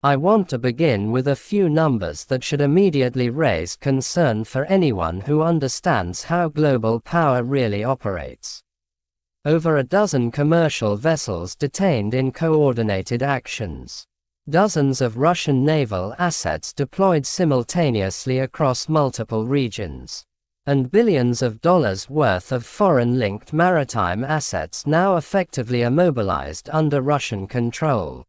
I want to begin with a few numbers that should immediately raise concern for anyone who understands how global power really operates. Over a dozen commercial vessels detained in coordinated actions. Dozens of Russian naval assets deployed simultaneously across multiple regions. And billions of dollars worth of foreign-linked maritime assets now effectively immobilized under Russian control.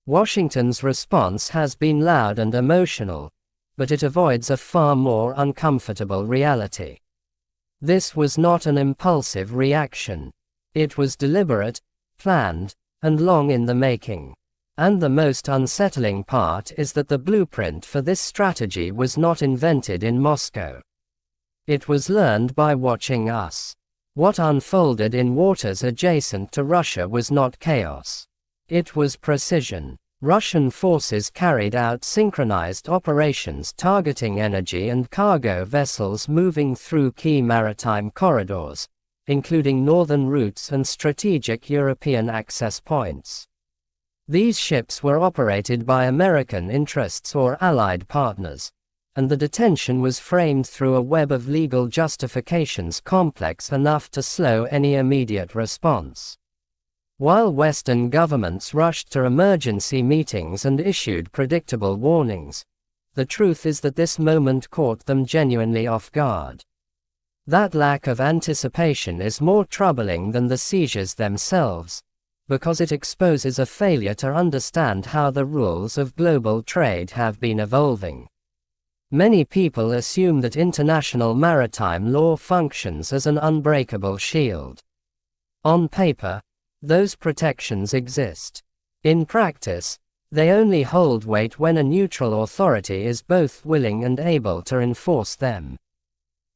Washington's response has been loud and emotional, but it avoids a far more uncomfortable reality. This was not an impulsive reaction. It was deliberate, planned, and long in the making. And the most unsettling part is that the blueprint for this strategy was not invented in Moscow. It was learned by watching us. What unfolded in waters adjacent to Russia was not chaos. It was precision. Russian forces carried out synchronized operations targeting energy and cargo vessels moving through key maritime corridors, including northern routes and strategic European access points. These ships were operated by American interests or allied partners, and the detention was framed through a web of legal justifications complex enough to slow any immediate response. While Western governments rushed to emergency meetings and issued predictable warnings, the truth is that this moment caught them genuinely off guard. That lack of anticipation is more troubling than the seizures themselves, because it exposes a failure to understand how the rules of global trade have been evolving. Many people assume that international maritime law functions as an unbreakable shield. On paper, those protections exist. In practice, they only hold weight when a neutral authority is both willing and able to enforce them.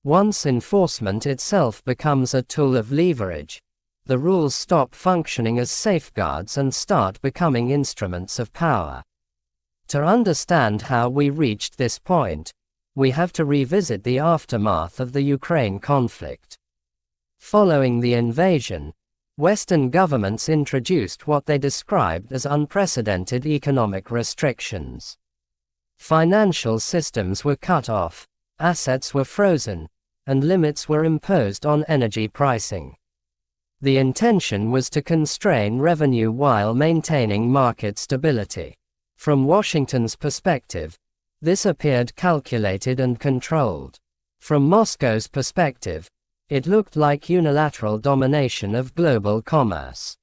Once enforcement itself becomes a tool of leverage, the rules stop functioning as safeguards and start becoming instruments of power. To understand how we reached this point, we have to revisit the aftermath of the Ukraine conflict. Following the invasion, Western governments introduced what they described as unprecedented economic restrictions. Financial systems were cut off, assets were frozen, and limits were imposed on energy pricing. The intention was to constrain revenue while maintaining market stability. From Washington's perspective, this appeared calculated and controlled. From Moscow's perspective, it looked like unilateral domination of global commerce.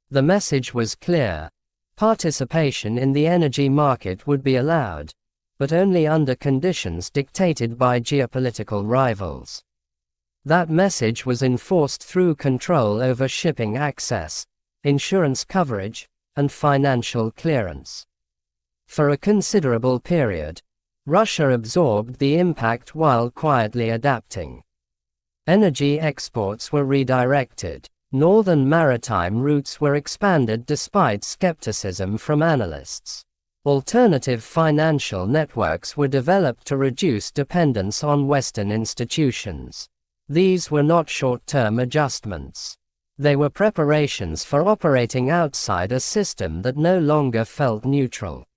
The message was clear: participation in the energy market would be allowed, but only under conditions dictated by geopolitical rivals. That message was enforced through control over shipping access, insurance coverage, and financial clearance. For a considerable period, Russia absorbed the impact while quietly adapting. Energy exports were redirected. Northern maritime routes were expanded despite skepticism from analysts. Alternative financial networks were developed to reduce dependence on Western institutions. These were not short-term adjustments. They were preparations for operating outside a system that no longer felt neutral.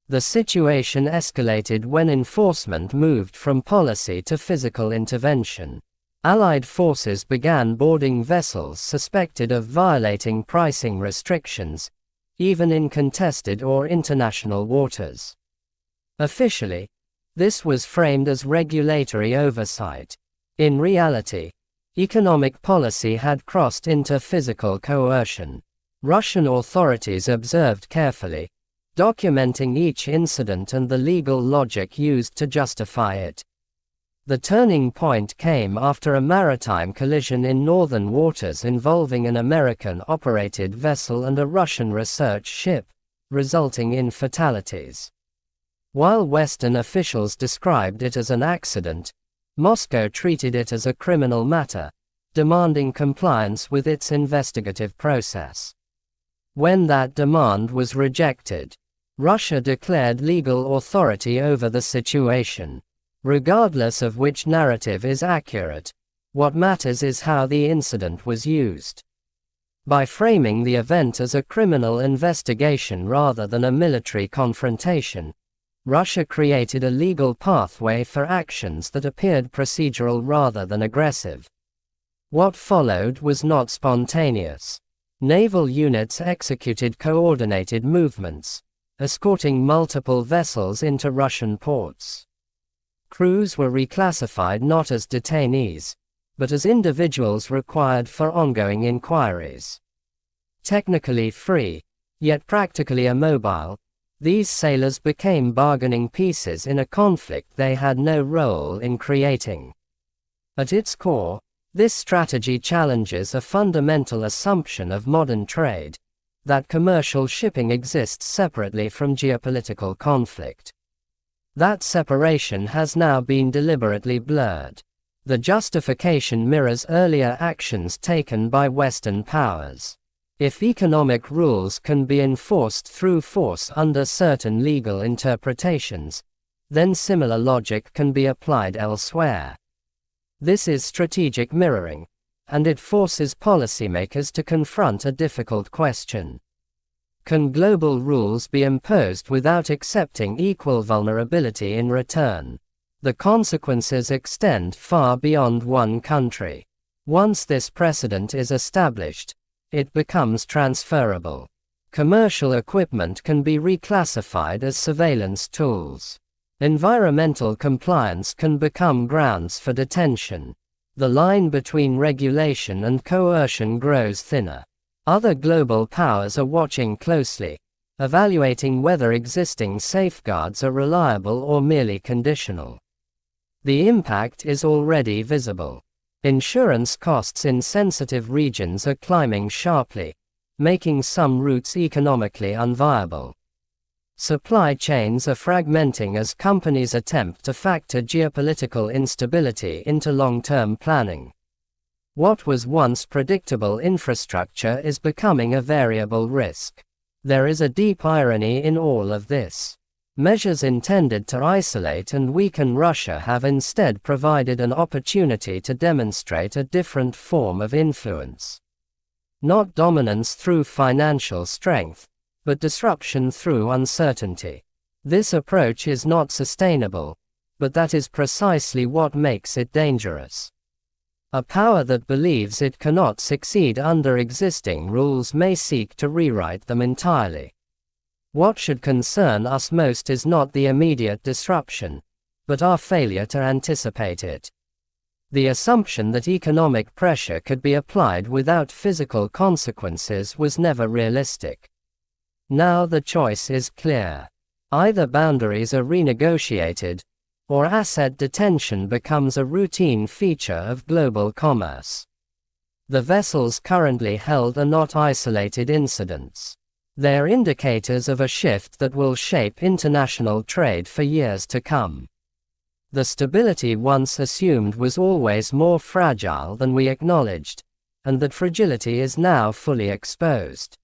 The situation escalated when enforcement moved from policy to physical intervention. Allied forces began boarding vessels suspected of violating pricing restrictions, even in contested or international waters. Officially, this was framed as regulatory oversight. In reality, economic policy had crossed into physical coercion. Russian authorities observed carefully, documenting each incident and the legal logic used to justify it. The turning point came after a maritime collision in northern waters involving an American-operated vessel and a Russian research ship, resulting in fatalities. While Western officials described it as an accident, Moscow treated it as a criminal matter, demanding compliance with its investigative process. When that demand was rejected, Russia declared legal authority over the situation. Regardless of which narrative is accurate, what matters is how the incident was used. By framing the event as a criminal investigation rather than a military confrontation, Russia created a legal pathway for actions that appeared procedural rather than aggressive. What followed was not spontaneous. Naval units executed coordinated movements, escorting multiple vessels into Russian ports. Crews were reclassified not as detainees, but as individuals required for ongoing inquiries. Technically free, yet practically immobile, these sailors became bargaining pieces in a conflict they had no role in creating. At its core, this strategy challenges a fundamental assumption of modern trade, that commercial shipping exists separately from geopolitical conflict. That separation has now been deliberately blurred. The justification mirrors earlier actions taken by Western powers. If economic rules can be enforced through force under certain legal interpretations, then similar logic can be applied elsewhere. This is strategic mirroring, and it forces policymakers to confront a difficult question. Can global rules be imposed without accepting equal vulnerability in return? The consequences extend far beyond one country. Once this precedent is established, it becomes transferable. Commercial equipment can be reclassified as surveillance tools. Environmental compliance can become grounds for detention. The line between regulation and coercion grows thinner. Other global powers are watching closely, evaluating whether existing safeguards are reliable or merely conditional. The impact is already visible. Insurance costs in sensitive regions are climbing sharply, making some routes economically unviable. Supply chains are fragmenting as companies attempt to factor geopolitical instability into long-term planning. What was once predictable infrastructure is becoming a variable risk. There is a deep irony in all of this. Measures intended to isolate and weaken Russia have instead provided an opportunity to demonstrate a different form of influence. Not dominance through financial strength, but disruption through uncertainty. This approach is not sustainable, but that is precisely what makes it dangerous. A power that believes it cannot succeed under existing rules may seek to rewrite them entirely. What should concern us most is not the immediate disruption, but our failure to anticipate it. The assumption that economic pressure could be applied without physical consequences was never realistic. Now the choice is clear. Either boundaries are renegotiated, or asset detention becomes a routine feature of global commerce. The vessels currently held are not isolated incidents. They are indicators of a shift that will shape international trade for years to come. The stability once assumed was always more fragile than we acknowledged, and that fragility is now fully exposed.